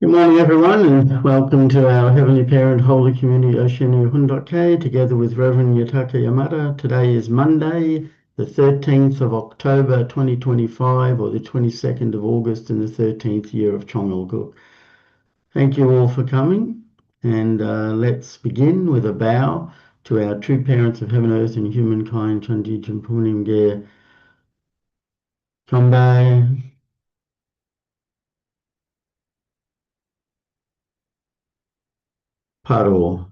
Good morning, everyone, and welcome to our Heavenly Parent Holy Community Oceania Hundoke, together with Rev Yutaka Yamada. Today is Monday, the 13th of October 2025, or the 22nd of August in the 13th year of Chongalguk. Thank you all for coming, and let's begin with a bow to our true parents of heaven, earth, and humankind, Chandi Jampunim Ge Chombai. Paro.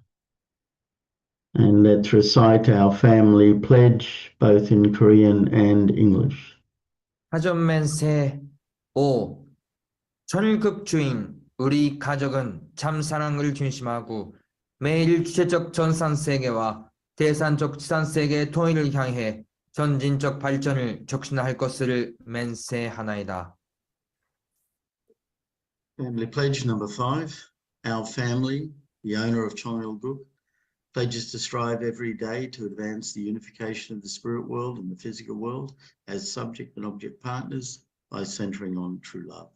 And let's recite our family pledge both in Korean and English. 하전맨세 5. 전일극주인 우리 가족은 참 사랑을 중심하고 매일 주체적 전산세계와 대산적 지산세계의 통일을 향해 전진적 발전을 촉진할 것을 맹세하나이다. Family pledge number 5. Our family, the owner of Chongalguk, pledges to strive every day to advance the unification of the spirit world and the physical world as subject and object partners by centering on true love.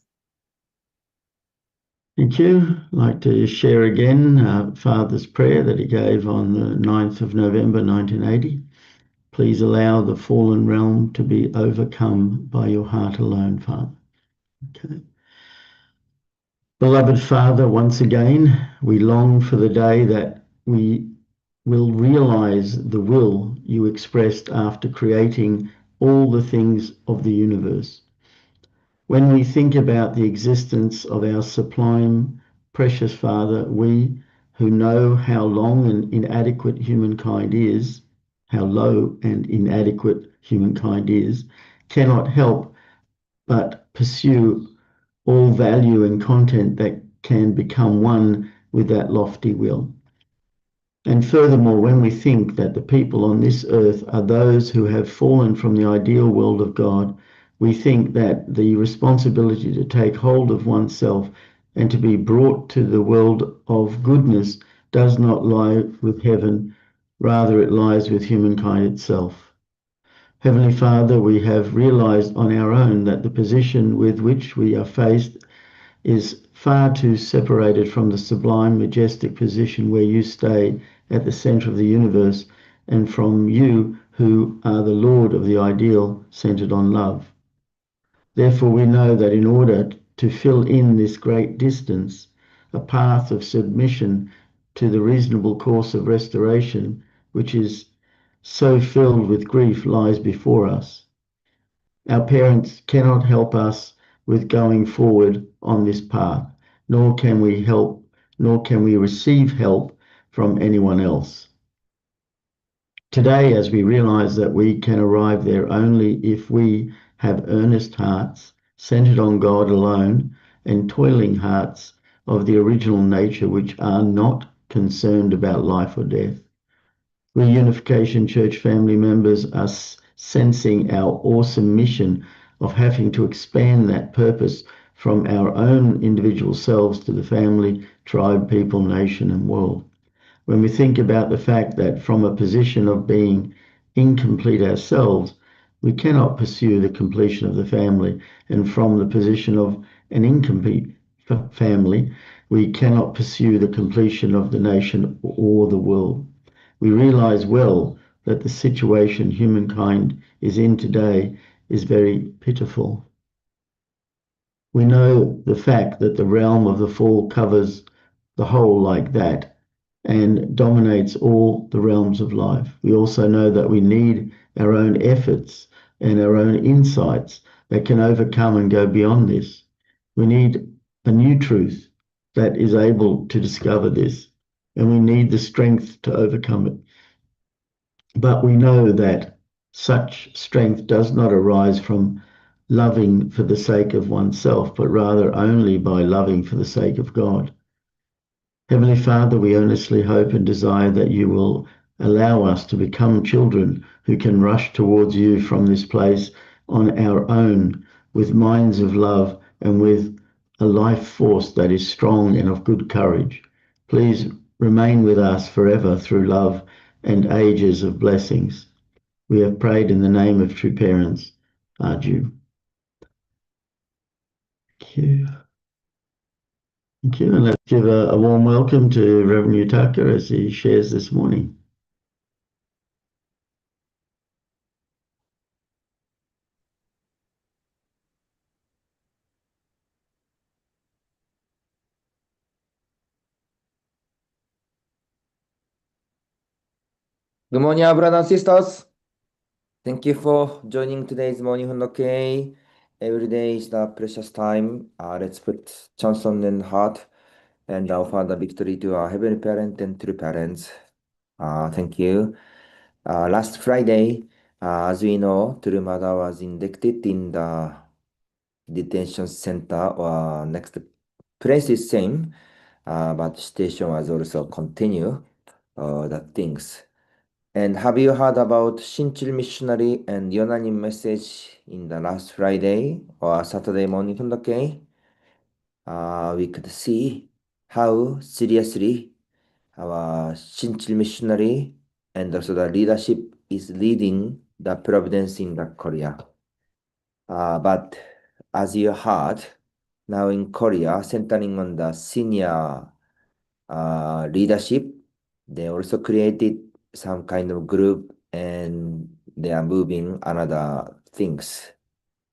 Thank you. I'd like to share again Father's prayer that he gave on the 9th of November 1980. Please allow the fallen realm to be overcome by your heart alone, Father. Okay. Beloved Father, once again, we long for the day that we will realize the will you expressed after creating all the things of the universe. When we think about the existence of our sublime, precious Father, we who know how long and inadequate humankind is, how low and inadequate humankind is, cannot help but pursue all value and content that can become one with that lofty will. And furthermore, when we think that the people on this earth are those who have fallen from the ideal world of God, we think that the responsibility to take hold of oneself and to be brought to the world of goodness does not lie with heaven, rather it lies with humankind itself. Heavenly Father, we have realized on our own that the position with which we are faced is far too separated from the sublime, majestic position where you stay at the center of the universe, and from you who are the Lord of the ideal centered on love. Therefore, we know that in order to fill in this great distance, a path of submission to the reasonable course of restoration, which is so filled with grief, lies before us. Our parents cannot help us with going forward on this path, nor can we receive help from anyone else. Today, as we realize that we can arrive there only if we have earnest hearts, centered on God alone, and toiling hearts of the original nature which are not concerned about life or death. Reunification Church family members are sensing our awesome mission of having to expand that purpose from our own individual selves to the family, tribe, people, nation, and world. When we think about the fact that from a position of being incomplete ourselves, we cannot pursue the completion of the family, and from the position of an incomplete family, we cannot pursue the completion of the nation or the world. We realize well that the situation humankind is in today is very pitiful. We know the fact that the realm of the fall covers the whole like that and dominates all the realms of life. We also know that we need our own efforts and our own insights that can overcome and go beyond this. We need a new truth that is able to discover this, and we need the strength to overcome it. But we know that such strength does not arise from loving for the sake of oneself, but rather only by loving for the sake of God. Heavenly Father, we earnestly hope and desire that you will allow us to become children who can rush towards you from this place on our own with minds of love and with a life force that is strong and of good courage. Please remain with us forever through love and ages of blessings. We have prayed in the name of true parents. Arju. Thank you. Thank you. And let's give a warm welcome to Rev Yutaka as he shares this morning. Good morning, our brothers and sisters. Thank you for joining today's morning Hondoke. Every day is the precious time. Let's put Johnson and heart and offer the victory to our heavenly parent and true parents. Thank you. Last Friday, as we know, True Mother was inducted in the detention center, or next place is same, but station was also continue the things. And have you heard about Shinchil missionary and Yonani message in the last Friday or Saturday morning from the day? We could see how seriously our Shinchil missionary and also the leadership is leading the providence in the Korea. But as you heard, now in Korea, centering on the senior leadership, they also created some kind of group and they are moving another things.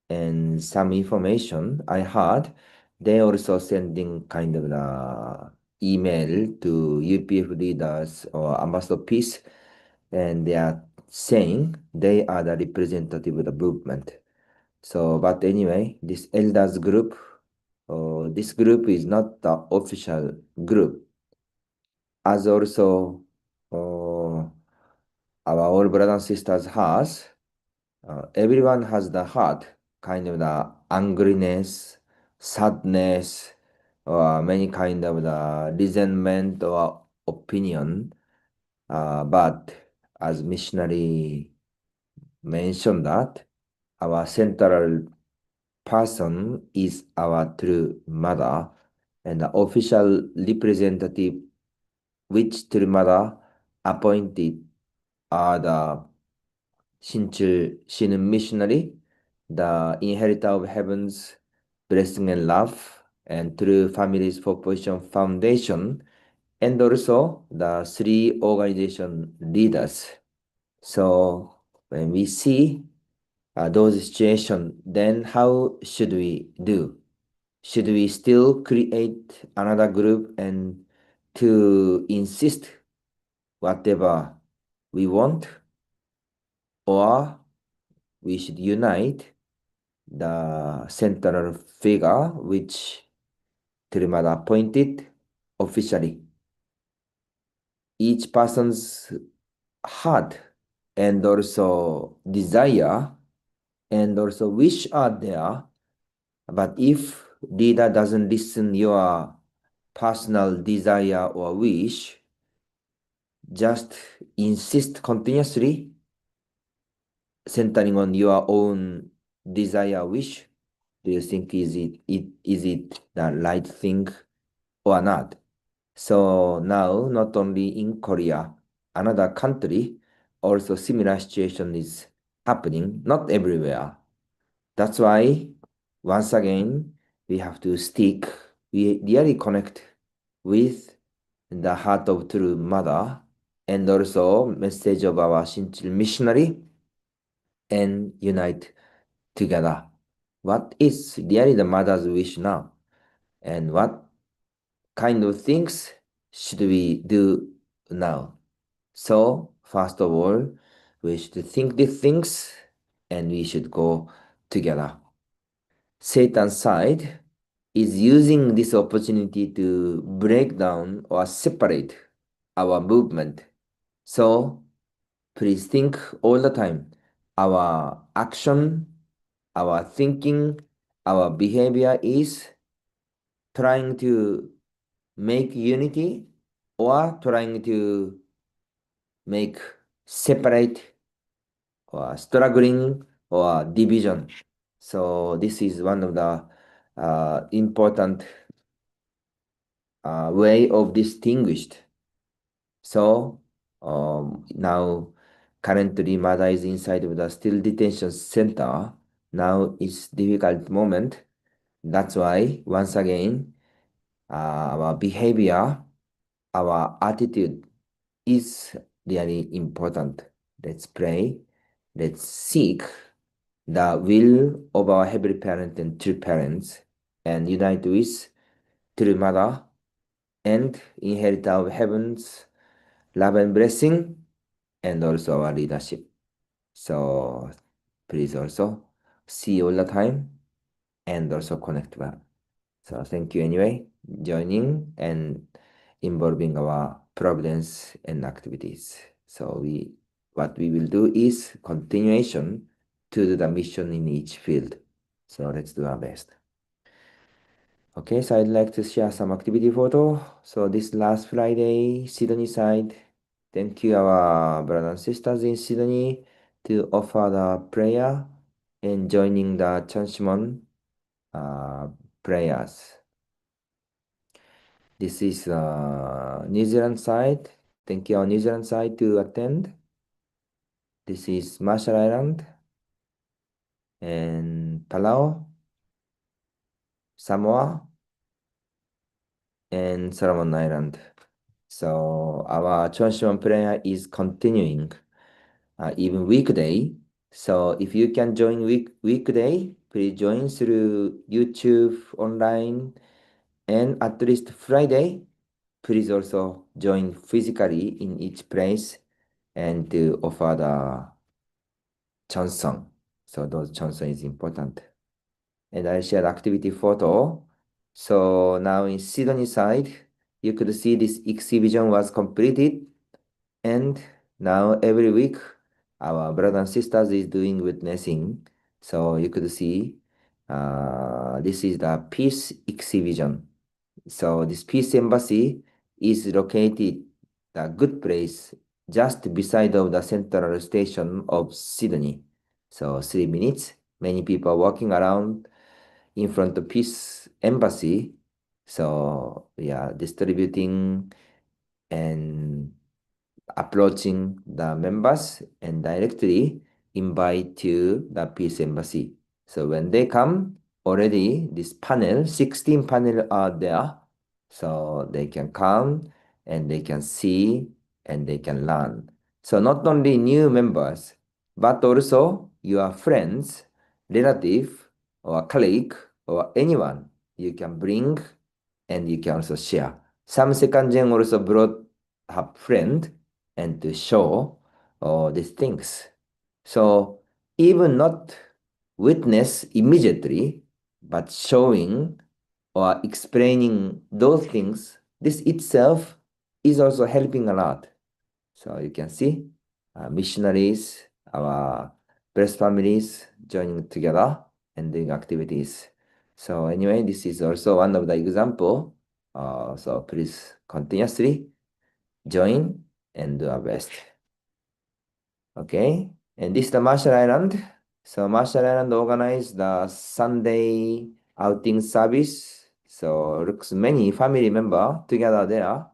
And some information I heard, they also sending kind of the email to UPF leaders or ambassador peace, and they are saying they are the representative of the movement. So, but anyway, this elders group, this group is not the official group. As also our all brothers and sisters has, everyone has the heart, kind of the angriness, sadness, or many kind of the resentment or opinion. But as missionary mentioned that our central person is our true mother and the official representative which true mother appointed are the Shin missionary, the inheritor of heaven's blessing and love, and through Families for Position Foundation, and also the three organization leaders. So when we see those situations, then how should we do? Should we still create another group and to insist whatever we want, or we should unite the central figure which Tirimada appointed officially? Each person's heart and also desire and also wish are there, but if leader doesn't listen your personal desire or wish, just insist continuously centering on your own desire wish, do you think is it the right thing or not? So now not only in Korea, another country also similar situation is happening, not everywhere. That's why once again we have to stick, we really connect with the heart of true mother and also message of our Shinchil missionary and unite together. What is really the mother's wish now? And what kind of things should we do now? So, first of all, we should think these things and we should go together. Satan's side is using this opportunity to break down or separate our movement. So, please think all the time. Our action, our thinking, our behavior is trying to make unity or trying to make separate or struggling or division. So this is one of the important way of distinguished. So now currently mother is inside of the still detention center. Now it's difficult moment. That's why once again our behavior, our attitude is really important. Let's pray. Let's seek the will of our Heavenly Parent and true parents and unite with true Mother and inherit our heaven's love and blessing and also our leadership. So please also see all the time and also connect well. So thank you anyway, joining and involving our providence and activities. So what we will do is continuation to do the mission in each field. So let's do our best. Okay, so I'd like to share some activity photo. So this last Friday, Sydney side, thank you our brothers and sisters in Sydney to offer the prayer and joining the Chanshimon prayers. This is New Zealand side. Thank you our New Zealand side to attend. This is Marshall Island and Palau, Samoa, and Solomon Island. So our Chanshimon prayer is continuing even weekday. So if you can join weekday, please join through YouTube online, and at least Friday, please also join physically in each place and to offer the chanson. So those chanson is important. And I shared activity photo. So now in Sydney side, you could see this exhibition was completed. And now every week, our brothers and sisters is doing witnessing. So you could see this is the peace exhibition. So this peace embassy is located a good place just beside of the central station of Sydney. So 3 minutes, many people walking around in front of peace embassy. So yeah, distributing and approaching the members and directly invite to the peace embassy. So when they come, already this panel, 16 panel are there. So they can come and they can see and they can learn. So not only new members, but also your friends, relative, or colleague, or anyone you can bring and you can also share. Some second gen also brought a friend and to show all these things. So even not witness immediately, but showing or explaining those things, this itself is also helping a lot. So you can see missionaries, our blessed families joining together and doing activities. So anyway, this is also one of the example. So please continuously join and do our best. Okay, and this is the Marshall Island. So Marshall Island organized the Sunday outing service. So looks many family member together there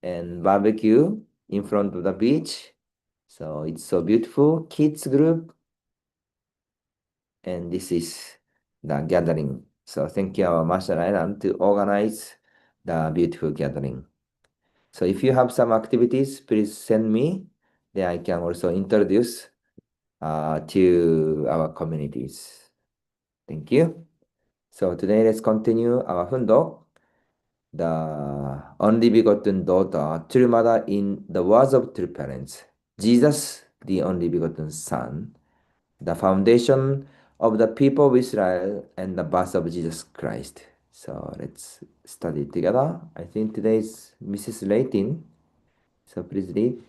and barbecue in front of the beach. So it's so beautiful. Kids group. And this is the gathering. So thank you our Marshall Island to organize the beautiful gathering. So if you have some activities, please send me. Then I can also introduce to our communities. Thank you. So today let's continue our Fundok, the only begotten daughter, true mother in the words of true parents. Jesus, the only begotten Son, the foundation of the people of Israel and the birth of Jesus Christ. So let's study together. I think today is Mrs. Layton. So please read.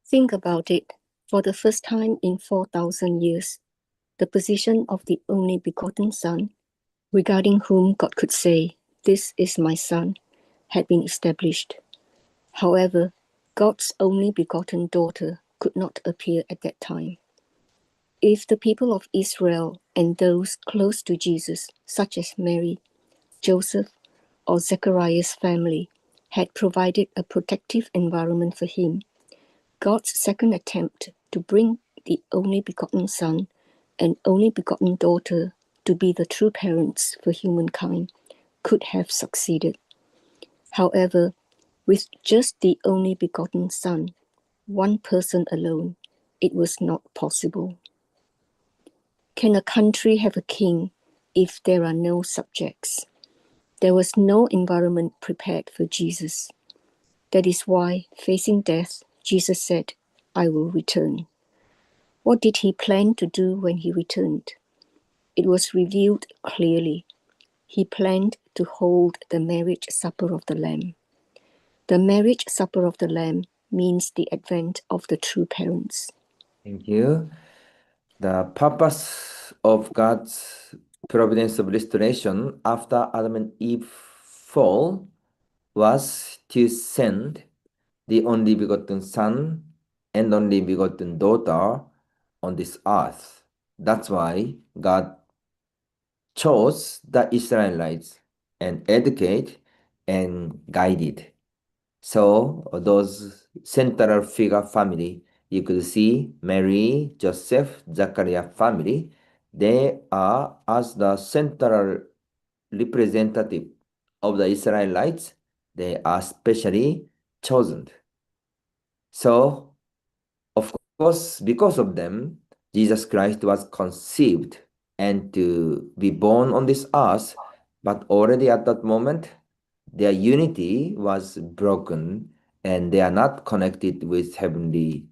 Think about it. For the first time in 4,000 years, the position of the only begotten Son, regarding whom God could say, "This is my Son," had been established. However, God's only begotten daughter could not appear at that time. If the people of Israel and those close to Jesus, such as Mary, Joseph, or Zechariah's family, had provided a protective environment for him, God's second attempt to bring the only begotten Son and only begotten daughter to be the true parents for humankind could have succeeded. However, with just the only begotten Son, one person alone, it was not possible. Can a country have a king if there are no subjects? There was no environment prepared for Jesus. That is why, facing death, Jesus said, "I will return." What did he plan to do when he returned? It was revealed clearly. He planned to hold the marriage supper of the Lamb. The marriage supper of the Lamb means the advent of the true parents. Thank you. The purpose of God's providence of restoration after Adam and Eve fall was to send the only begotten Son and only begotten daughter on this earth. That's why God chose the Israelites and educate and guided. So those central figure family, you could see Mary, Joseph, Zachariah family, they are as the central representative of the Israelites, they are specially chosen. So, of course, because of them, Jesus Christ was conceived and to be born on this earth, but already at that moment, their unity was broken and they are not connected with heavenly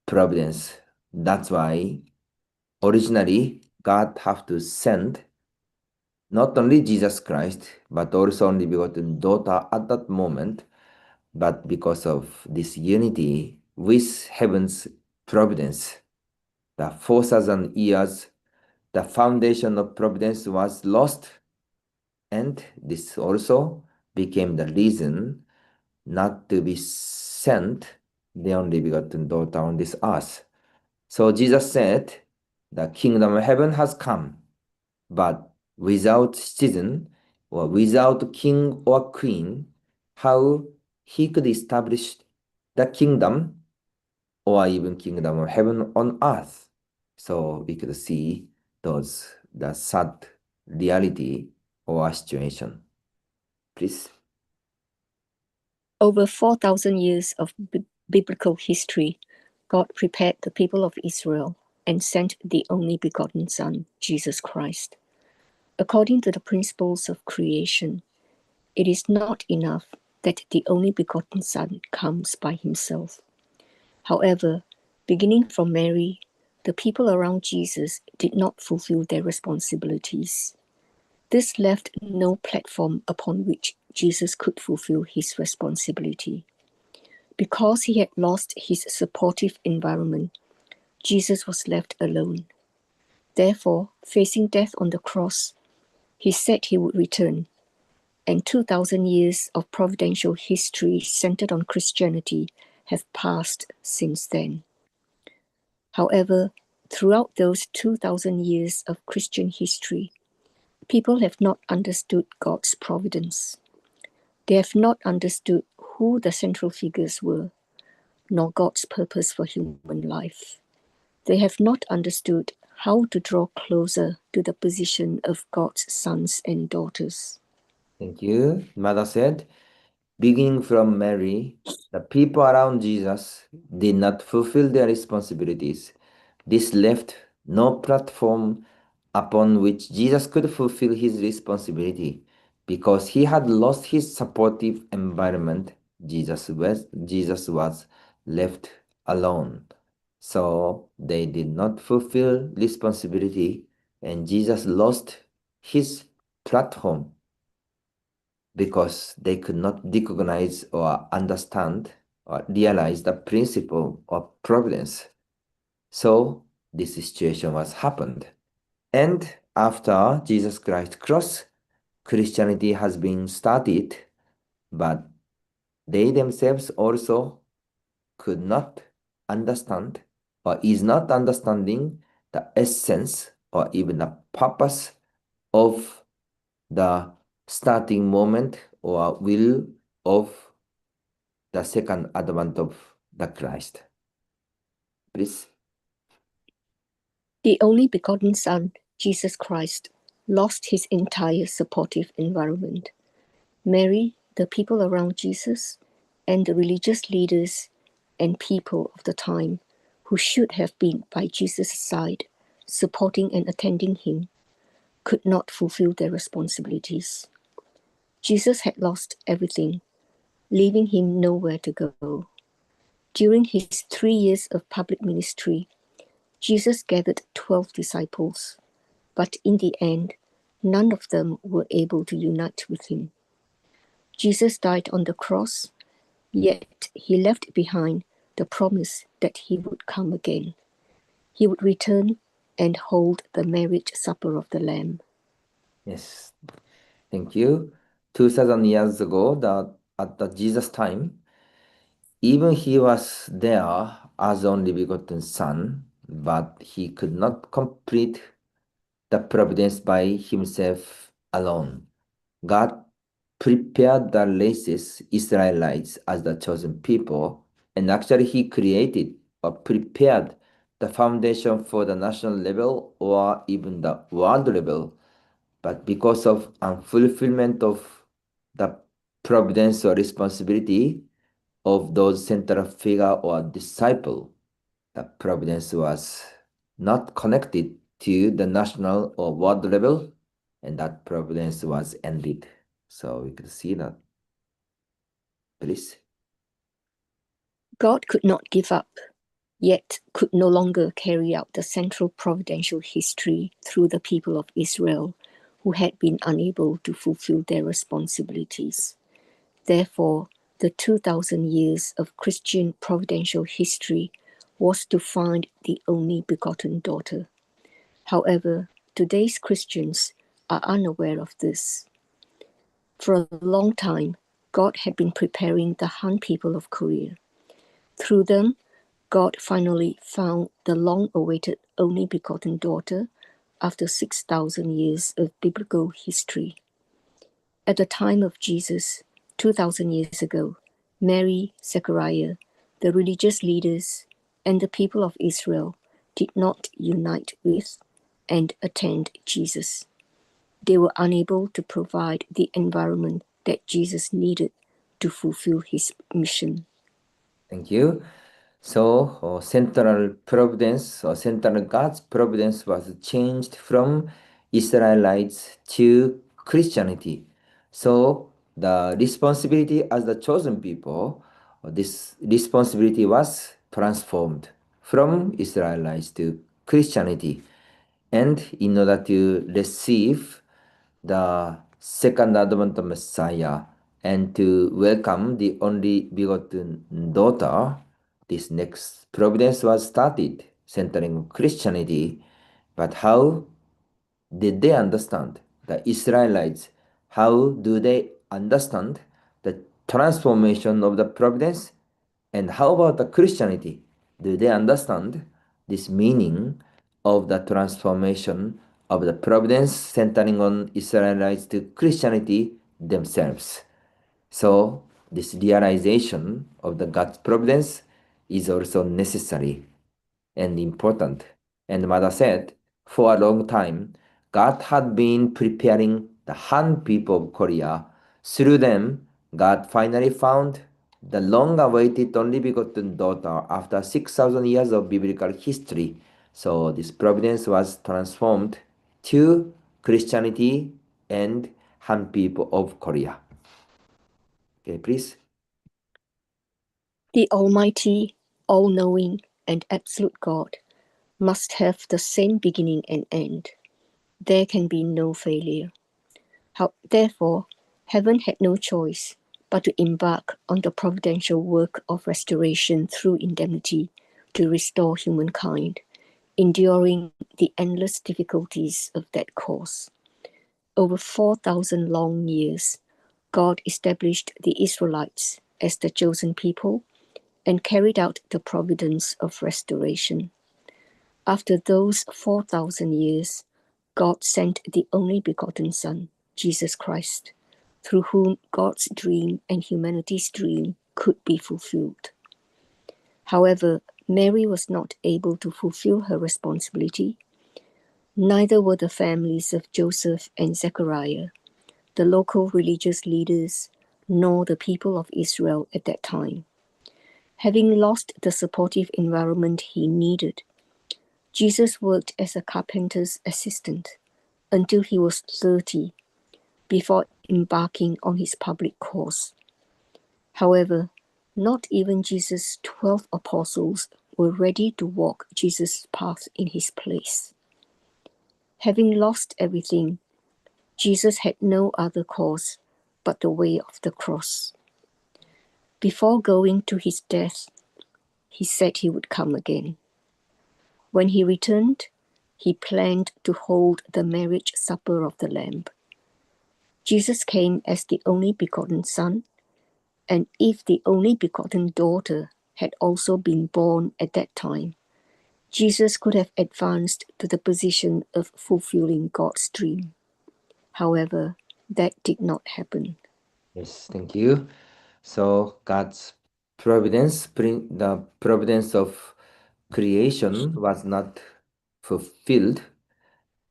providence. That's why originally God have to send not only Jesus Christ, but also only begotten daughter at that moment. But because of this unity with heaven's providence, the 4,000 years, the foundation of providence was lost, and this also became the reason not to be sent the only begotten daughter on this earth. So Jesus said, the kingdom of heaven has come, but without citizen or without king or queen, how he could establish the kingdom or even kingdom of heaven on earth. So we could see the sad reality or situation. Please. Over 4,000 years of biblical history, God prepared the people of Israel and sent the only begotten Son, Jesus Christ. According to the principles of creation, it is not enough that the only begotten Son comes by himself. However, beginning from Mary, the people around Jesus did not fulfill their responsibilities. This left no platform upon which Jesus could fulfill his responsibility. Because he had lost his supportive environment, Jesus was left alone. Therefore, facing death on the cross, he said he would return, and 2,000 years of providential history centered on Christianity have passed since then. However, throughout those 2,000 years of Christian history, people have not understood God's providence. They have not understood who the central figures were, nor God's purpose for human life. They have not understood how to draw closer to the position of God's sons and daughters. Thank you. Mother said, beginning from Mary, the people around Jesus did not fulfill their responsibilities. This left no platform upon which Jesus could fulfill his responsibility. Because he had lost his supportive environment, Jesus was left alone. So they did not fulfill responsibility, and Jesus lost his platform because they could not recognize or understand or realize the principle of providence. So this situation was happened. And after Jesus Christ's cross, Christianity has been started, but they themselves also could not understand or is not understanding the essence or even the purpose of the starting moment or will of the second advent of the Christ. Please. The only begotten Son, Jesus Christ, lost his entire supportive environment. Mary, the people around Jesus, and the religious leaders and people of the time who should have been by Jesus' side, supporting and attending him, could not fulfill their responsibilities. Jesus had lost everything, leaving him nowhere to go. During his 3 years of public ministry, Jesus gathered 12 disciples, but in the end, none of them were able to unite with him. Jesus died on the cross, yet he left behind the promise that he would come again. He would return and hold the marriage supper of the Lamb. Yes, thank you. 2000 years ago, at the Jesus time, even he was there as only begotten Son, but he could not complete the providence by himself alone. God prepared the races, Israelites, as the chosen people, and actually he created or prepared the foundation for the national level or even the world level. But because of unfulfillment of the providence or responsibility of those central figure or disciple, the providence was not connected to the national or world level, and that providence was ended. So we could see that. Please. God could not give up, yet could no longer carry out the central providential history through the people of Israel, who had been unable to fulfill their responsibilities. Therefore, the 2,000 years of Christian providential history was to find the only begotten daughter. However, today's Christians are unaware of this. For a long time, God had been preparing the Han people of Korea. Through them, God finally found the long-awaited only begotten daughter after 6,000 years of biblical history. At the time of Jesus, 2,000 years ago, Mary, Zechariah, the religious leaders, and the people of Israel did not unite with and attend Jesus. They were unable to provide the environment that Jesus needed to fulfill his mission. Thank you. So central providence or central God's providence was changed from Israelites to Christianity. So the responsibility as the chosen people, this responsibility was transformed from Israelites to Christianity. And in order to receive the second advent of Messiah and to welcome the only begotten daughter, this next providence was started, centering on Christianity. But how did they understand? The Israelites, how do they understand the transformation of the providence? And how about the Christianity? Do they understand this meaning of the transformation of the providence centering on Israelites to Christianity themselves? So this realization of the God's providence is also necessary and important. And Mother said, for a long time, God had been preparing the Han people of Korea. Through them, God finally found the long-awaited only begotten daughter after 6,000 years of biblical history. So this providence was transformed to Christianity and Han people of Korea. Okay, please. The Almighty, all-knowing, and absolute God must have the same beginning and end. There can be no failure. Therefore, heaven had no choice but to embark on the providential work of restoration through indemnity to restore humankind, enduring the endless difficulties of that course. Over 4,000 long years, God established the Israelites as the chosen people and carried out the providence of restoration. After those 4,000 years, God sent the only begotten Son, Jesus Christ, through whom God's dream and humanity's dream could be fulfilled. However, Mary was not able to fulfill her responsibility Neither were the families of Joseph and Zechariah, the local religious leaders, nor the people of Israel at that time. Having lost the supportive environment he needed, Jesus worked as a carpenter's assistant until he was 30, before embarking on his public course. However, not even Jesus' 12 apostles were ready to walk Jesus' path in his place. Having lost everything, Jesus had no other course but the way of the cross. Before going to his death, he said he would come again. When he returned, he planned to hold the marriage supper of the Lamb. Jesus came as the only begotten Son, and if the only begotten daughter had also been born at that time, Jesus could have advanced to the position of fulfilling God's dream. However, that did not happen. Yes, thank you. So God's providence, the providence of creation was not fulfilled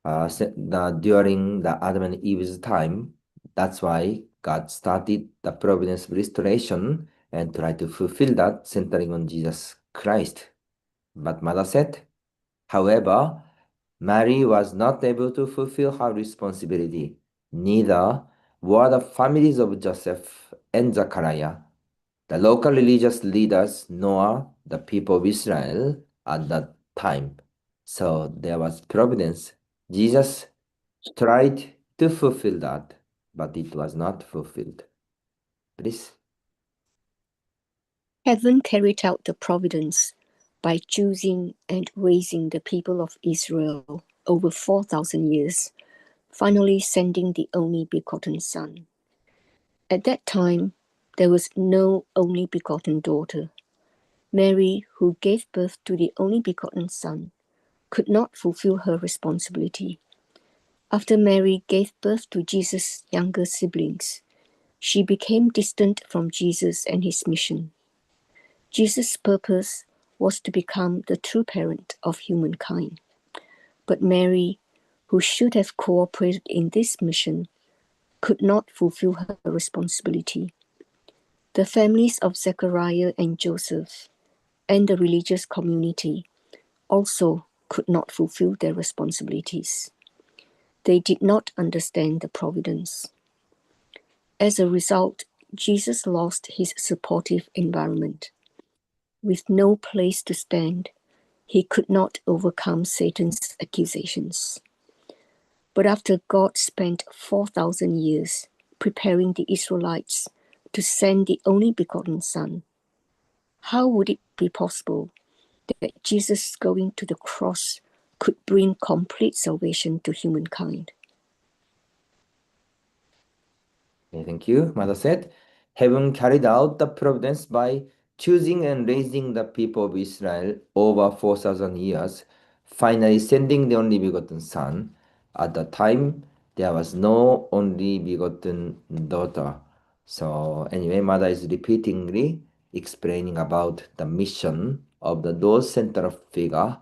during the Adam and Eve's time. That's why God started the providence of restoration and tried to fulfill that, centering on Jesus Christ. But Mother said, however, Mary was not able to fulfill her responsibility. Neither were the families of Joseph and Zechariah, the local religious leaders, nor the people of Israel at that time. So there was providence. Jesus tried to fulfill that, but it was not fulfilled. Please. Heaven carried out the providence by choosing and raising the people of Israel over 4,000 years, finally sending the only begotten Son. At that time, there was no only begotten daughter. Mary, who gave birth to the only begotten Son, could not fulfill her responsibility. After Mary gave birth to Jesus' younger siblings, she became distant from Jesus and his mission. Jesus' purpose was to become the true parent of humankind. But Mary, who should have cooperated in this mission, could not fulfill her responsibility. The families of Zechariah and Joseph and the religious community also could not fulfill their responsibilities. They did not understand the providence. As a result, Jesus lost his supportive environment. With no place to stand, he could not overcome Satan's accusations. But after God spent 4,000 years preparing the Israelites to send the only begotten Son, how would it be possible that Jesus going to the cross could bring complete salvation to humankind? Okay, thank you. Mother said, heaven carried out the providence by choosing and raising the people of Israel over 4,000 years, finally sending the only begotten Son. At the time, there was no only begotten daughter. So anyway, Mother is repeatedly explaining about the mission of those central figure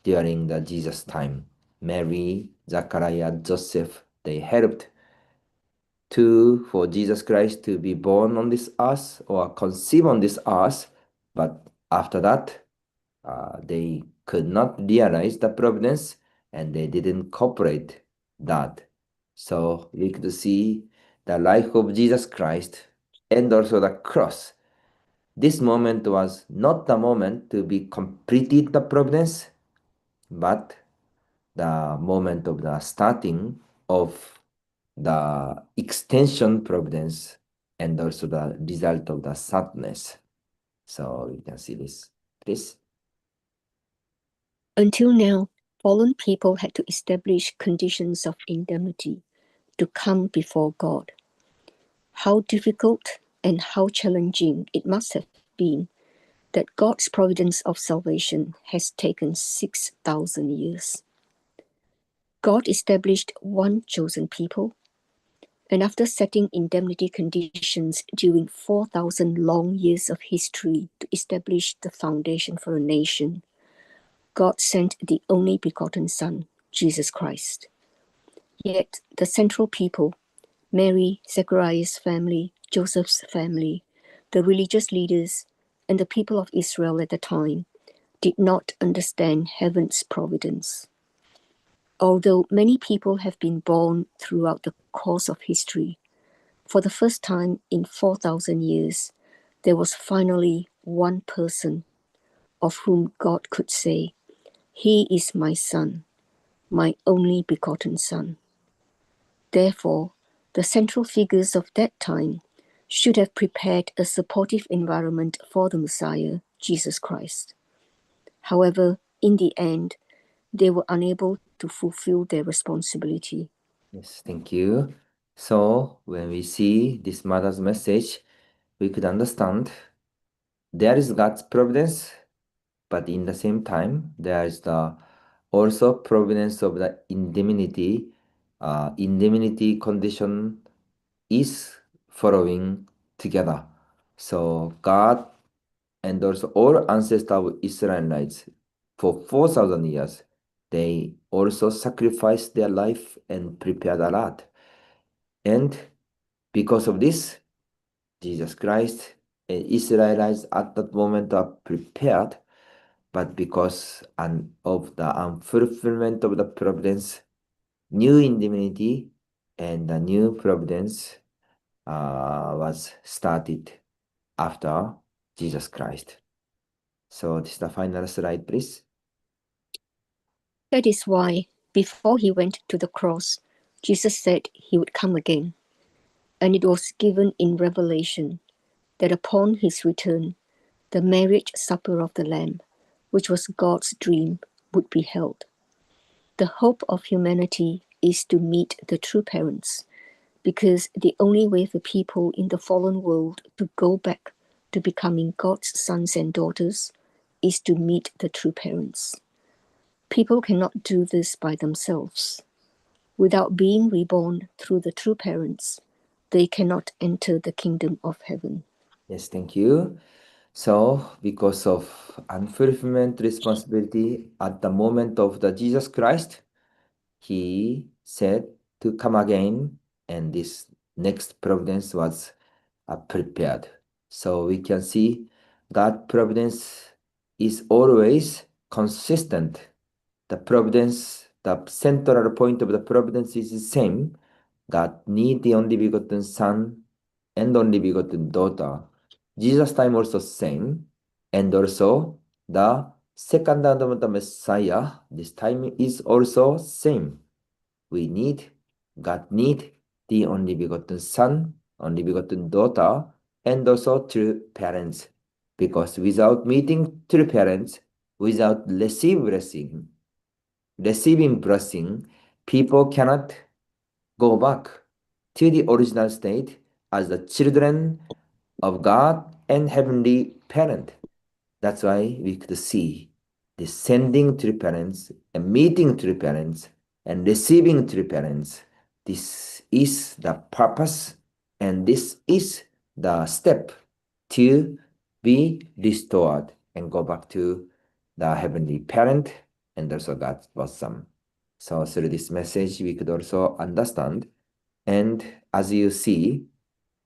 during the Jesus time. Mary, Zachariah, Joseph, they helped for Jesus Christ to be born on this earth or conceive on this earth, but after that, they could not realize the providence and they didn't cooperate that. So we could see the life of Jesus Christ and also the cross. This moment was not the moment to be completed the providence, but the moment of the starting of the extension providence and also the result of the sadness. So you can see this, please. Until now, fallen people had to establish conditions of indemnity to come before God. How difficult and how challenging it must have been that God's providence of salvation has taken 6,000 years. God established one chosen people, and after setting indemnity conditions during 4,000 long years of history to establish the foundation for a nation, God sent the only begotten Son, Jesus Christ. Yet the central people, Mary, Zechariah's family, Joseph's family, the religious leaders, and the people of Israel at the time, did not understand heaven's providence. Although many people have been born throughout the course of history, for the first time in 4,000 years, there was finally one person of whom God could say, "He is my son, my only begotten son." Therefore, the central figures of that time should have prepared a supportive environment for the Messiah, Jesus Christ. However, in the end, they were unable to fulfill their responsibility. Yes, thank you. So when we see this mother's message, we could understand there is God's providence, but in the same time, there is the also providence of the indemnity. Indemnity condition is following together. So God and also all ancestors of Israelites for 4,000 years, they also sacrificed their life and prepared a lot. And because of this, Jesus Christ and Israelites at that moment are prepared, but because of the unfulfillment of the providence, new indemnity and the new providence was started after Jesus Christ. So this is the final slide, please. That is why, before he went to the cross, Jesus said he would come again. And it was given in Revelation that upon his return, the marriage supper of the Lamb, which was God's dream, would be held. The hope of humanity is to meet the true parents, because the only way for people in the fallen world to go back to becoming God's sons and daughters is to meet the true parents. People cannot do this by themselves. Without being reborn through the true parents, they cannot enter the kingdom of heaven. Yes, thank you. So because of unfulfillment responsibility at the moment of the Jesus Christ, he said to come again, and this next providence was prepared. So we can see God providence is always consistent. The providence, the central point of the providence is the same. God need the only begotten Son and only begotten daughter. Jesus' time also same. And also the second advent of the Messiah, this time is also same. God need the only begotten Son, only begotten daughter, and also true parents. Because without meeting true parents, without receiving blessing, people cannot go back to the original state as the children of God and heavenly parent. That's why we could see the sending true parents and meeting true parents and receiving true parents. This is the purpose and this is the step to be restored and go back to the heavenly parent and also God's bosom. So through this message, we could also understand. And as you see,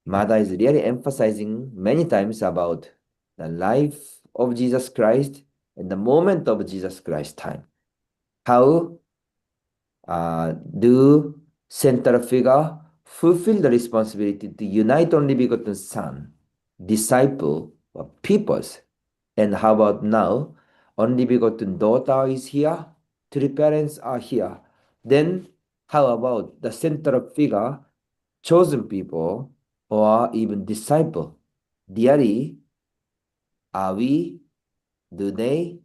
Mada is really emphasizing many times about the life of Jesus Christ and the moment of Jesus Christ's time. How do central figure fulfill the responsibility to unite only begotten Son, disciple, or peoples? And how about now? Only begotten daughter is here, three parents are here. Then how about the central figure, chosen people, or even disciple? Dearly, do they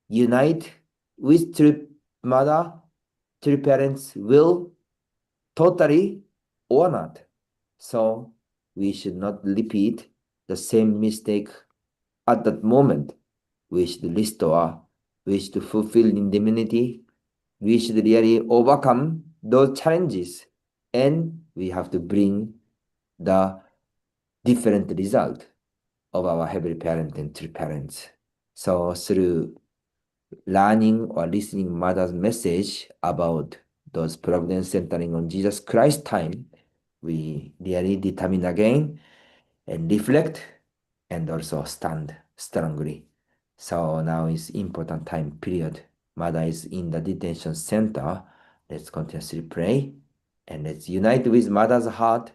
unite with true mother, true parents will totally or not? So we should not repeat the same mistake at that moment. We should restore, we should fulfill indemnity, we should really overcome those challenges, and we have to bring the different result of our heavenly parent and true parents. So through learning or listening mother's message about those providence centering on Jesus Christ time, we really determine again and reflect and also stand strongly. So now is important time period. Mother is in the detention center. Let's continuously pray and let's unite with mother's heart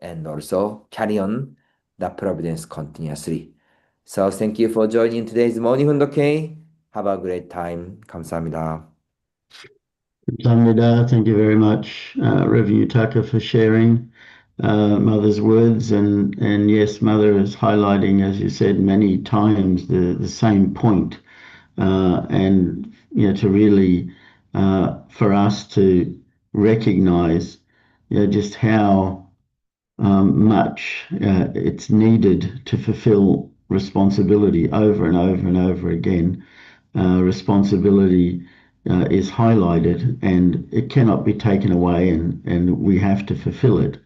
and also carry on the providence continuously. So thank you for joining today's morning hundoke. Have a great time. 감사합니다. Kamsahamnida. Thank you very much, Rev Yutaka, for sharing Mother's words. And yes, Mother is highlighting, as you said, many times the same point. And to really, for us to recognize, just how much it's needed to fulfill responsibility over and over and over again. Responsibility is highlighted and it cannot be taken away, and we have to fulfill it.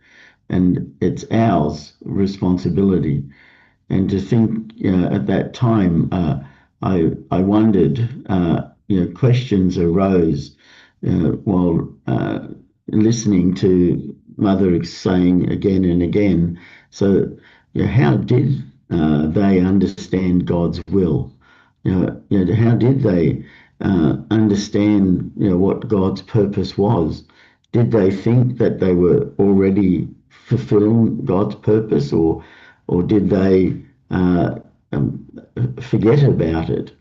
And it's ours responsibility. And to think, at that time, I wondered, questions arose while listening to Mother saying again and again. So, how did they understand God's will? How did they understand, what God's purpose was? Did they think that they were already fulfilling God's purpose, or did they forget about it?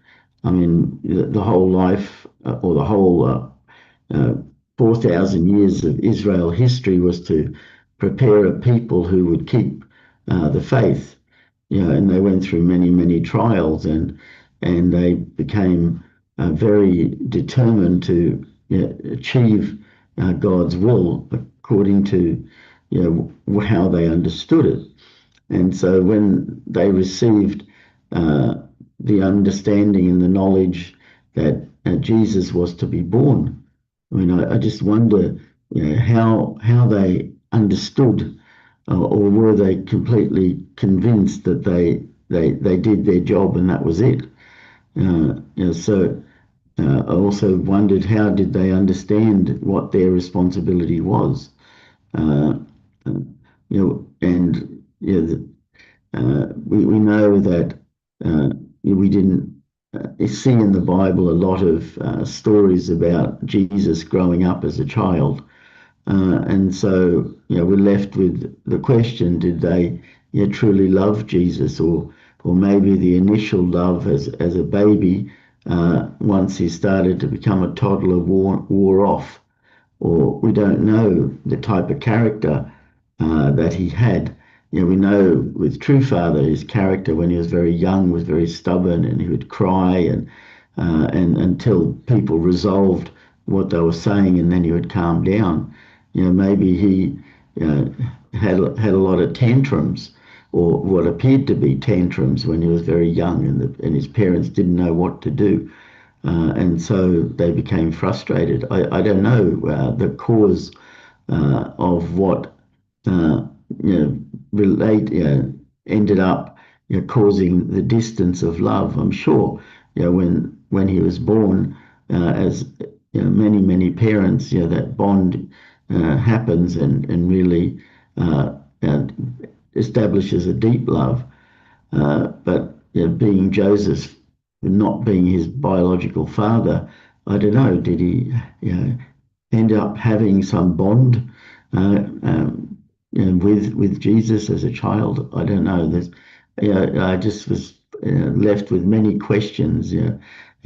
I mean, the whole life, or the whole 4,000 years of Israel history was to prepare a people who would keep the faith. And they went through many, many trials, and they became very determined to achieve God's will according to how they understood it. And so when they received the understanding and the knowledge that Jesus was to be born, I mean, I just wonder, how they understood, or were they completely convinced that they did their job and that was it? So I also wondered, how did they understand what their responsibility was? And we know that we didn't see in the Bible a lot of stories about Jesus growing up as a child. And so, we're left with the question, did they truly love Jesus, or maybe the initial love as a baby, once he started to become a toddler, wore off, or we don't know the type of character that he had. We know with True Father, his character when he was very young was very stubborn, and he would cry and until people resolved what they were saying, and then he would calm down. Maybe he had a lot of tantrums, or what appeared to be tantrums, when he was very young, and his parents didn't know what to do. And so they became frustrated. I don't know the cause of what ended up causing the distance of love. I'm sure when he was born, as many parents, that bond happens and really establishes a deep love. But being Joseph, not being his biological father, I don't know, did he end up having some bond with Jesus as a child? I don't know. I just was left with many questions,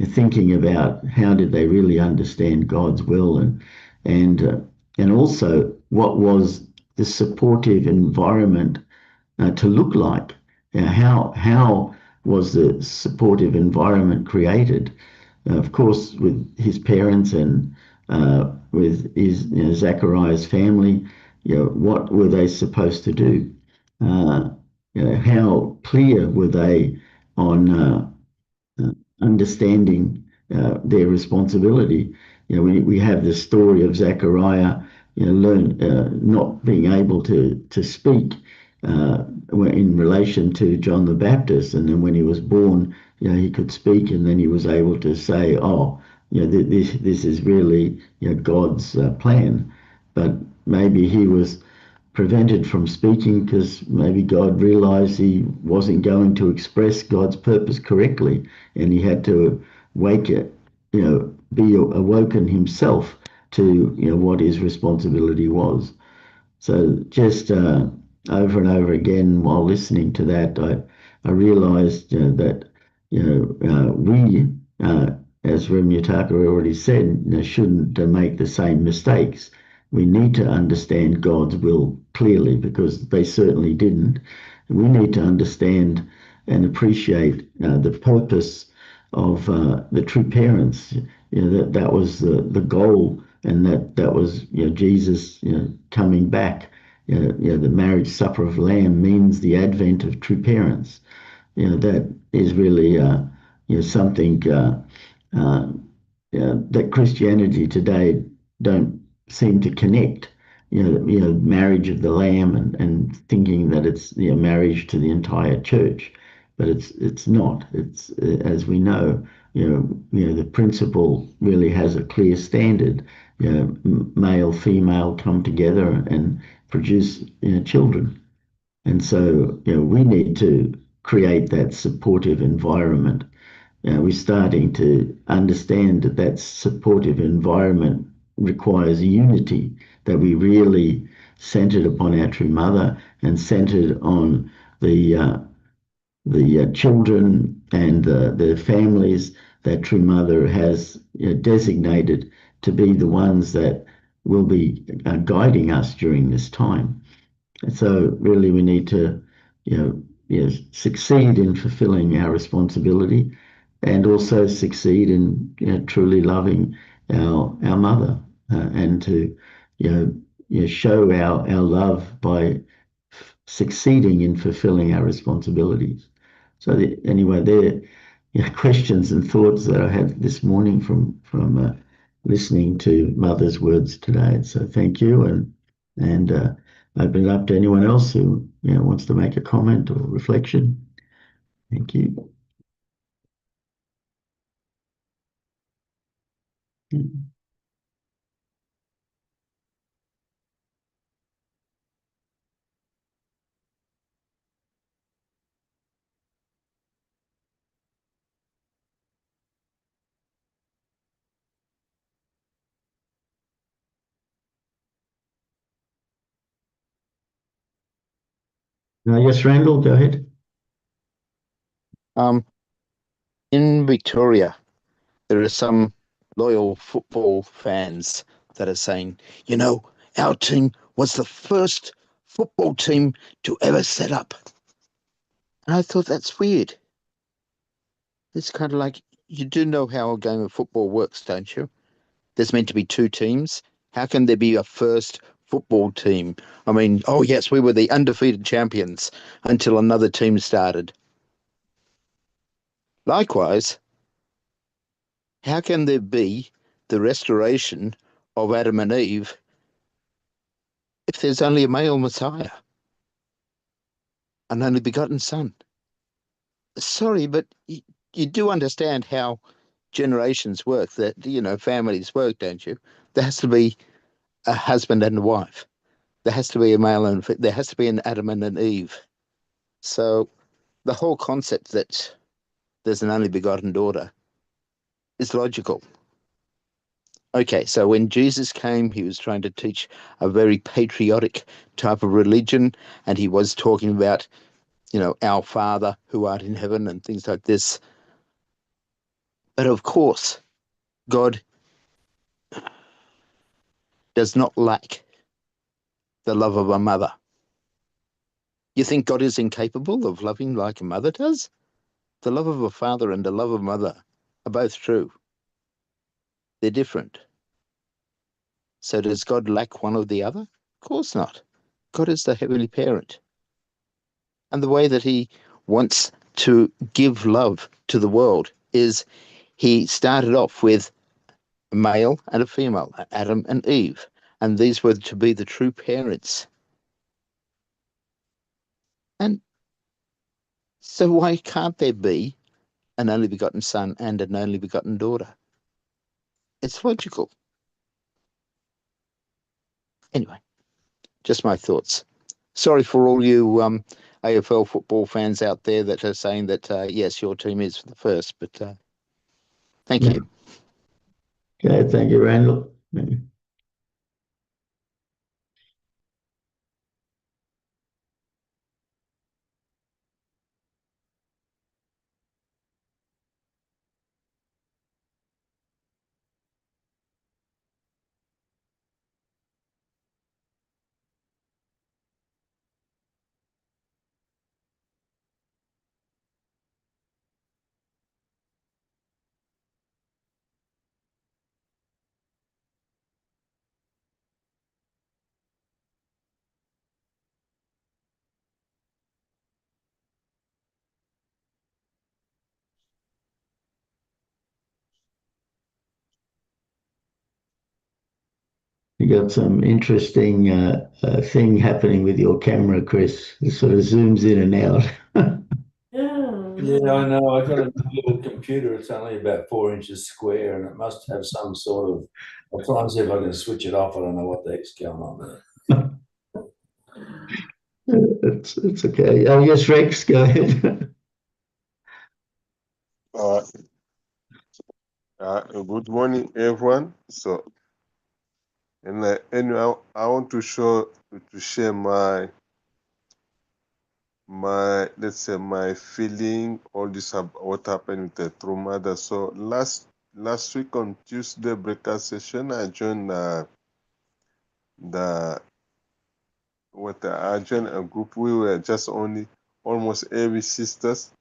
thinking about how did they really understand God's will, and also what was the supportive environment to look like. How was the supportive environment created? Of course, with his parents and with his Zachariah's family, what were they supposed to do? How clear were they on understanding their responsibility? We have the story of Zachariah, not being able to speak in relation to John the Baptist, and then when he was born, he could speak, and then he was able to say, oh, this is really, God's plan. But maybe he was prevented from speaking because maybe God realized he wasn't going to express God's purpose correctly, and he had to wake it, be awoken himself to, what his responsibility was. So just over and over again, while listening to that, I realized that we, as Rev Yutaka already said, shouldn't make the same mistakes. We need to understand God's will clearly because they certainly didn't. We need to understand and appreciate the purpose of the true parents. That was the goal, and that was Jesus coming back. The marriage supper of the Lamb means the advent of true parents. That is really something that Christianity today don't seem to connect. Marriage of the Lamb and thinking that it's marriage to the entire church, but it's not. It's as we know, the principle really has a clear standard. Male, female come together and produce children, and so we need to create that supportive environment. We're starting to understand that that supportive environment requires unity, that we really centered upon our true mother and centered on the children and the families that True Mother has designated to be the ones that will be guiding us during this time. And so really we need to, succeed in fulfilling our responsibility and also succeed in truly loving our mother and to show our love by succeeding in fulfilling our responsibilities. So anyway, there questions and thoughts that I had this morning from listening to Mother's words today. So thank you, and open it up to anyone else who wants to make a comment or reflection. Thank you. Yes, Randall, go ahead. In Victoria, there are some loyal football fans that are saying, our team was the first football team to ever set up. And I thought that's weird. It's kind of like, you do know how a game of football works, don't you? There's meant to be two teams. How can there be a first football team? I mean, oh yes, we were the undefeated champions until another team started. Likewise, how can there be the restoration of Adam and Eve if there's only a male Messiah, an only begotten Son? Sorry, but you do understand how generations work, that, families work, don't you? There has to be a husband and a wife. There has to be a male and there has to be an Adam and an Eve. So the whole concept that there's an only begotten daughter is logical. Okay, so when Jesus came, he was trying to teach a very patriotic type of religion, and he was talking about, our Father who art in heaven and things like this. But of course, God does not lack the love of a mother. You think God is incapable of loving like a mother does? The love of a father and the love of a mother are both true. They're different. So does God lack one or the other? Of course not. God is the heavenly parent. And the way that he wants to give love to the world is he started off with a male and a female, Adam and Eve. And these were to be the true parents. And so why can't there be an only begotten son and an only begotten daughter. It's logical. Anyway, just my thoughts. Sorry for all you AFL football fans out there that are saying that, yes, your team is for the first, but thank you. Okay, thank you, Randall. You got some interesting thing happening with your camera, Chris. It sort of zooms in and out. Yeah, I know. I got a little computer. It's only about 4 inches square, and it must have some sort of. I'll try and see if I can switch it off. I don't know what the heck's going on there. It's okay. Oh, yes, Rex, go ahead. Good morning, everyone. So, and anyway, I want to share my let's say my feeling, all this what happened with the true mother. So last week on Tuesday breakout session, I joined I joined a group. We were just only almost every sisters.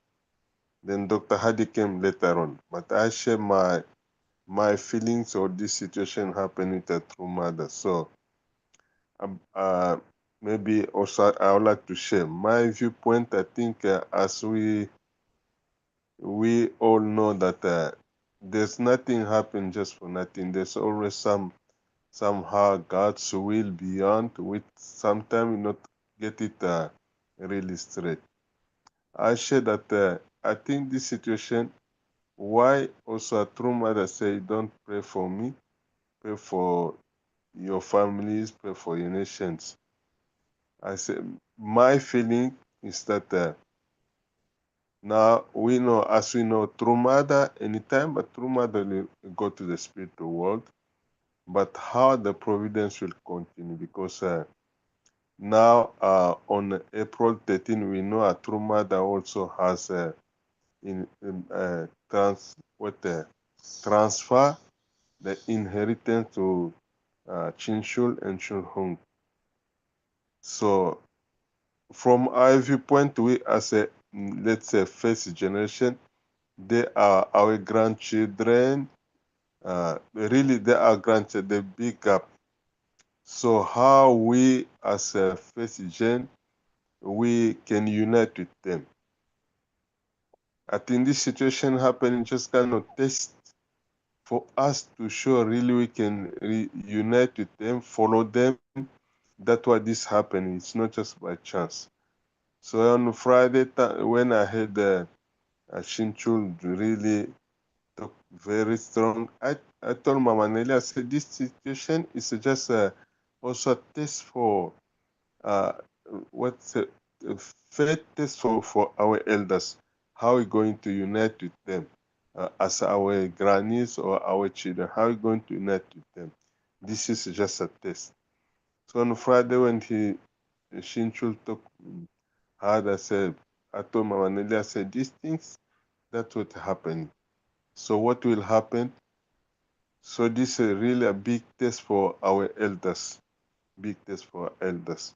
Then Dr. Hadi came later on, but I share my feelings or this situation happened with the true mother. So maybe also I would like to share my viewpoint. I think as we all know that there's nothing happen just for nothing. There's always somehow God's will beyond, which sometimes we not get it really straight. I share that I think this situation, why also a true mother say, don't pray for me, pray for your families, pray for your nations. I say, my feeling is that now we know, as we know, true mother, anytime a true mother will go to the spiritual world, but how the providence will continue, because now on April 13, we know a true mother also has transfer the inheritance to Chinchul and Chulhung. So from our viewpoint, we as a, let's say, first generation, they are our grandchildren. Really, they are grandchildren, the big gap. So how we as a first gen, we can unite with them. I think this situation happening just kind of test for us to show really we can unite with them, follow them. That's why this happening. It's not just by chance. So on Friday, when I heard Shinchul really talk very strong, I told Mama Nelly, I said, this situation is just also a test for what's a faith test for our elders. How are we going to unite with them as our grannies or our children? How are we going to unite with them? This is just a test. So on Friday when Shinchul talk hard, I told Mama Nelly, I said, these things, that's what happened. So what will happen? So this is really a big test for our elders. Big test for our elders.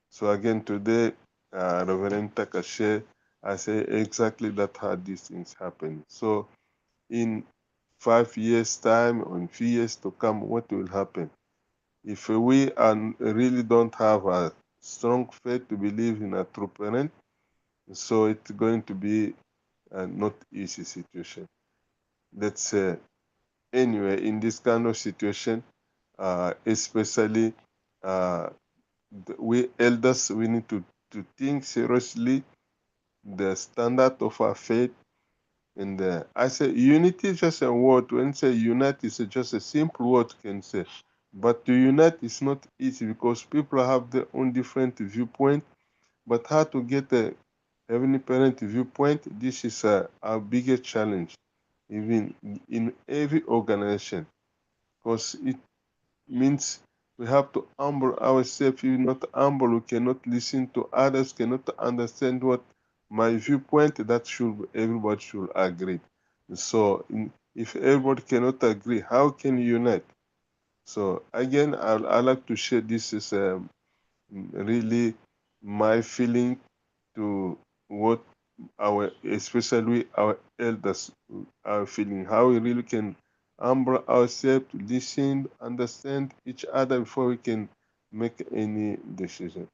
So again, today, Reverend Takashe, I say exactly that how these things happen. So in 5 years' time, or in few years to come, what will happen? If we really don't have a strong faith to believe in a true parent, so it's going to be a not easy situation. Let's say, anyway, in this kind of situation, especially we elders, we need to think seriously the standard of our faith, And I say unity is just a word. When say unite, it's just a simple word can say. But to unite is not easy because people have their own different viewpoint. But how to get a Heavenly Parent viewpoint, this is our biggest challenge, even in every organization, because it means we have to humble ourselves. If we're not humble, we cannot listen to others, cannot understand what my viewpoint, that should everybody should agree. So if everybody cannot agree, how can you unite? So again, I like to share this is really my feeling to what especially our elders are feeling, how we really can humble ourselves to listen, understand each other before we can make any decision.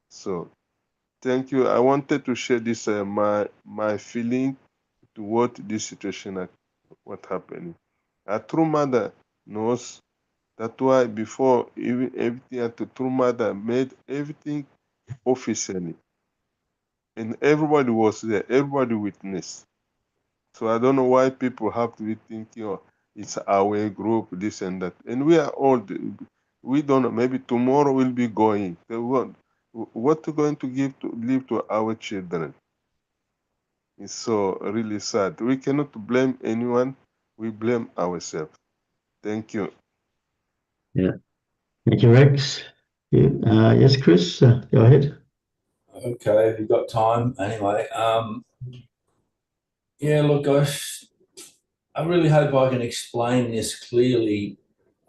So thank you. I wanted to share this my feeling toward this situation, what happening. A true mother knows. That's why before even everything, a true mother made everything officially, and everybody was there. Everybody witnessed. So I don't know why people have to be thinking, oh, it's our group, this and that. And we are old. We don't know. Maybe tomorrow we'll be going. So what we're going to leave to our children? It's so really sad. We cannot blame anyone. We blame ourselves. Thank you. Yeah. Thank you, Rex. Yes, Chris, go ahead. Okay, if you've got time. Anyway, yeah, look, I really hope I can explain this clearly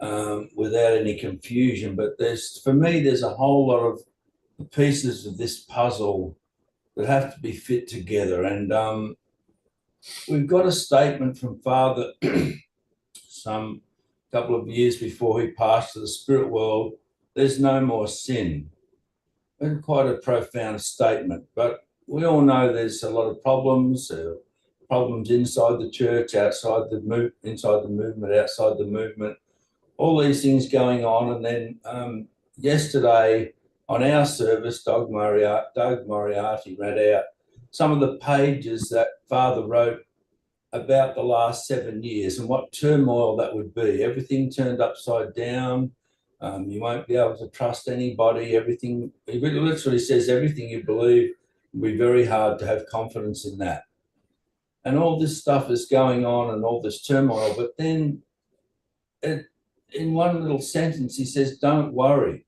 without any confusion. But for me, there's a whole lot of pieces of this puzzle that have to be fit together. And we've got a statement from Father some couple of years before he passed to the spirit world. There's no more sin. It's quite a profound statement, but we all know there's a lot of problems inside the church, outside the inside the movement, outside the movement, all these things going on. And then yesterday on our service, Doug Moriarty read out some of the pages that Father wrote about the last 7 years and what turmoil that would be. Everything turned upside down. You won't be able to trust anybody. Everything, it literally says everything you believe will be very hard to have confidence in that. And all this stuff is going on and all this turmoil. But then in one little sentence, he says, don't worry,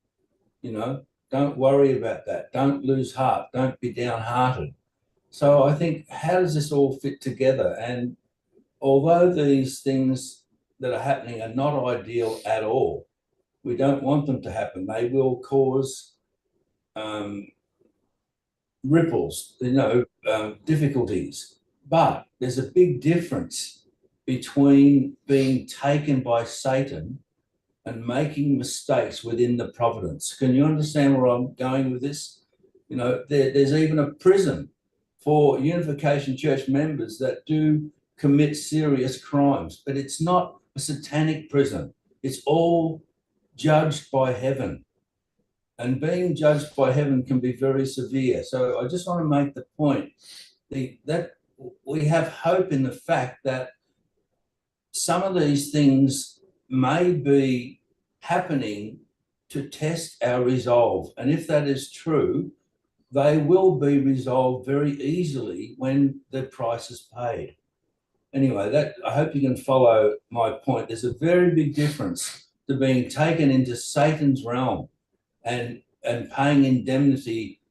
don't worry about that. Don't lose heart. Don't be downhearted. So I think, how does this all fit together? And although these things that are happening are not ideal at all, we don't want them to happen. They will cause ripples, difficulties. But there's a big difference between being taken by Satan and making mistakes within the providence. Can you understand where I'm going with this? There's even a prison for Unification Church members that do commit serious crimes, but it's not a satanic prison. It's all judged by heaven. And being judged by heaven can be very severe. So I just want to make the point that we have hope in the fact that some of these things may be happening to test our resolve. And if that is true, they will be resolved very easily when the price is paid. Anyway, I hope you can follow my point. There's a very big difference to being taken into Satan's realm and paying indemnity,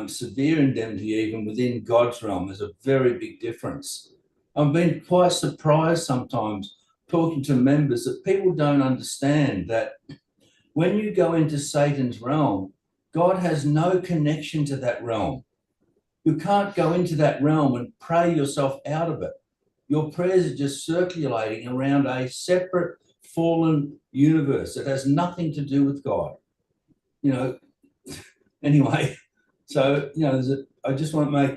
severe indemnity even within God's realm. There's a very big difference. I've been quite surprised sometimes talking to members that people don't understand that when you go into Satan's realm, God has no connection to that realm. You can't go into that realm and pray yourself out of it. Your prayers are just circulating around a separate fallen universe that has nothing to do with God. Anyway, so, I just want to make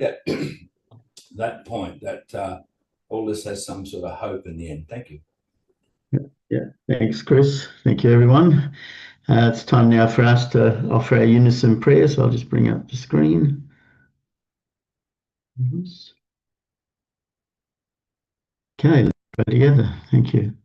that point that all this has some sort of hope in the end. Thank you. Yeah, thanks, Chris. Thank you, everyone. It's time now for us to offer our unison prayer, so I'll just bring up the screen. Okay, let's pray together. Thank you.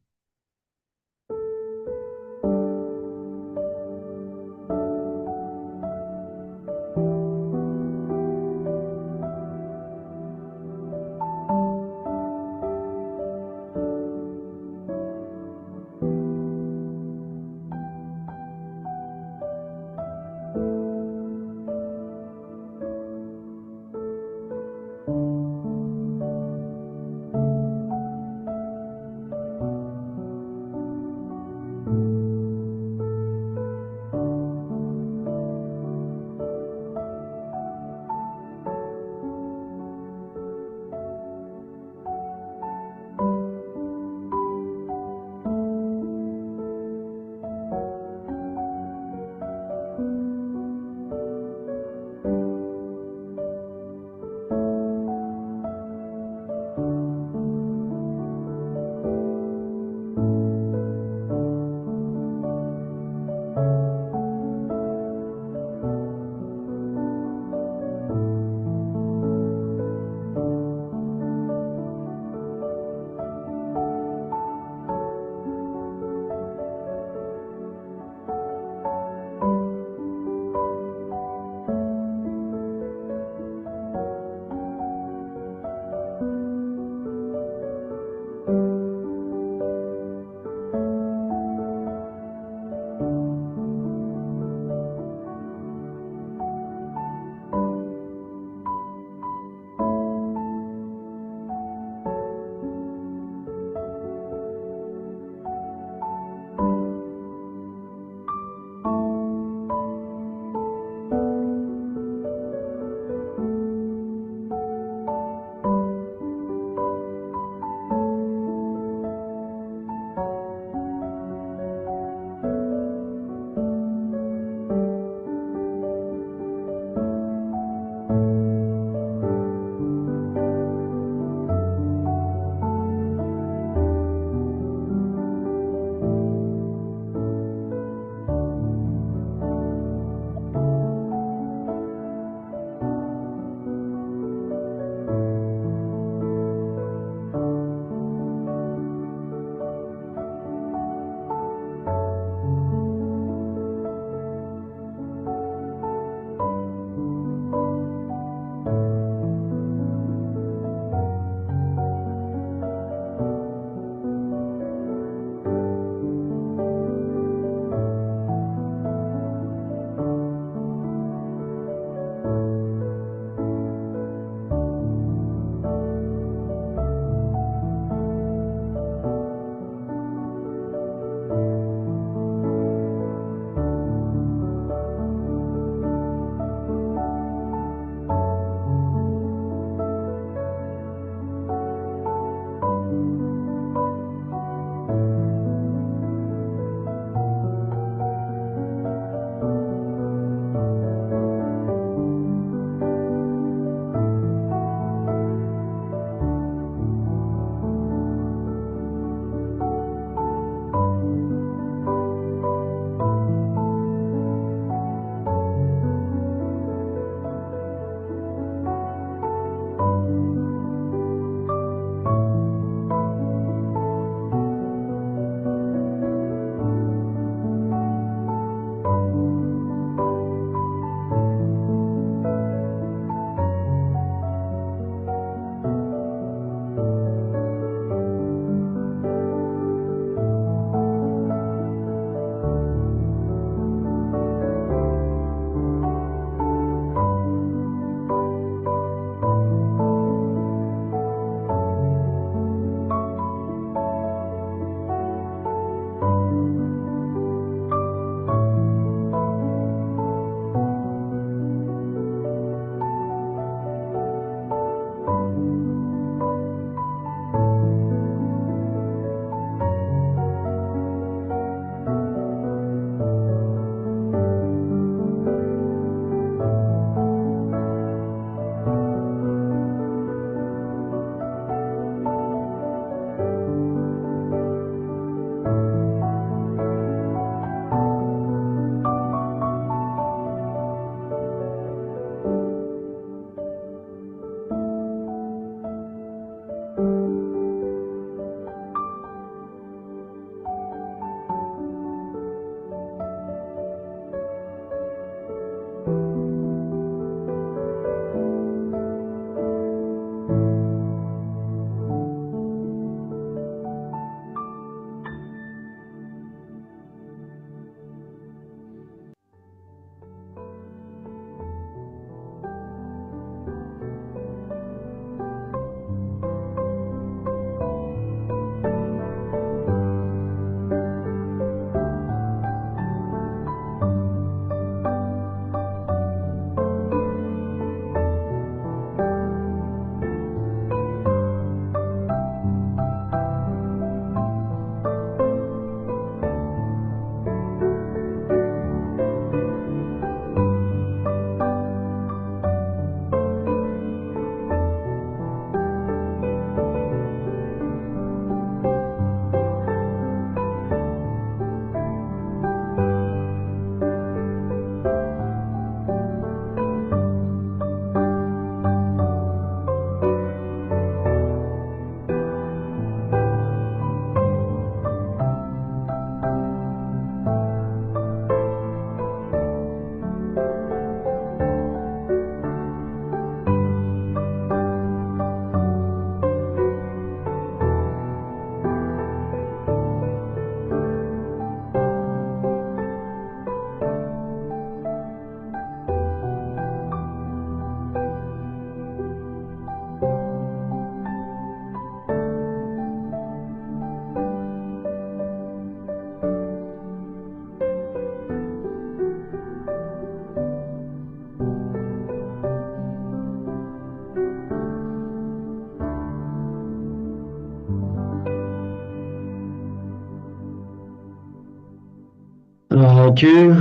Ju,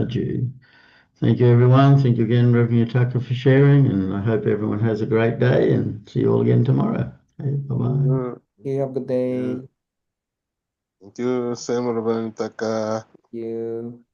Ju. Thank you, everyone. Thank you again, Rev Yutaka, for sharing, and I hope everyone has a great day and see you all again tomorrow. Okay, bye-bye. You have a good day. Thank you, Sam Yutaka. Thank you.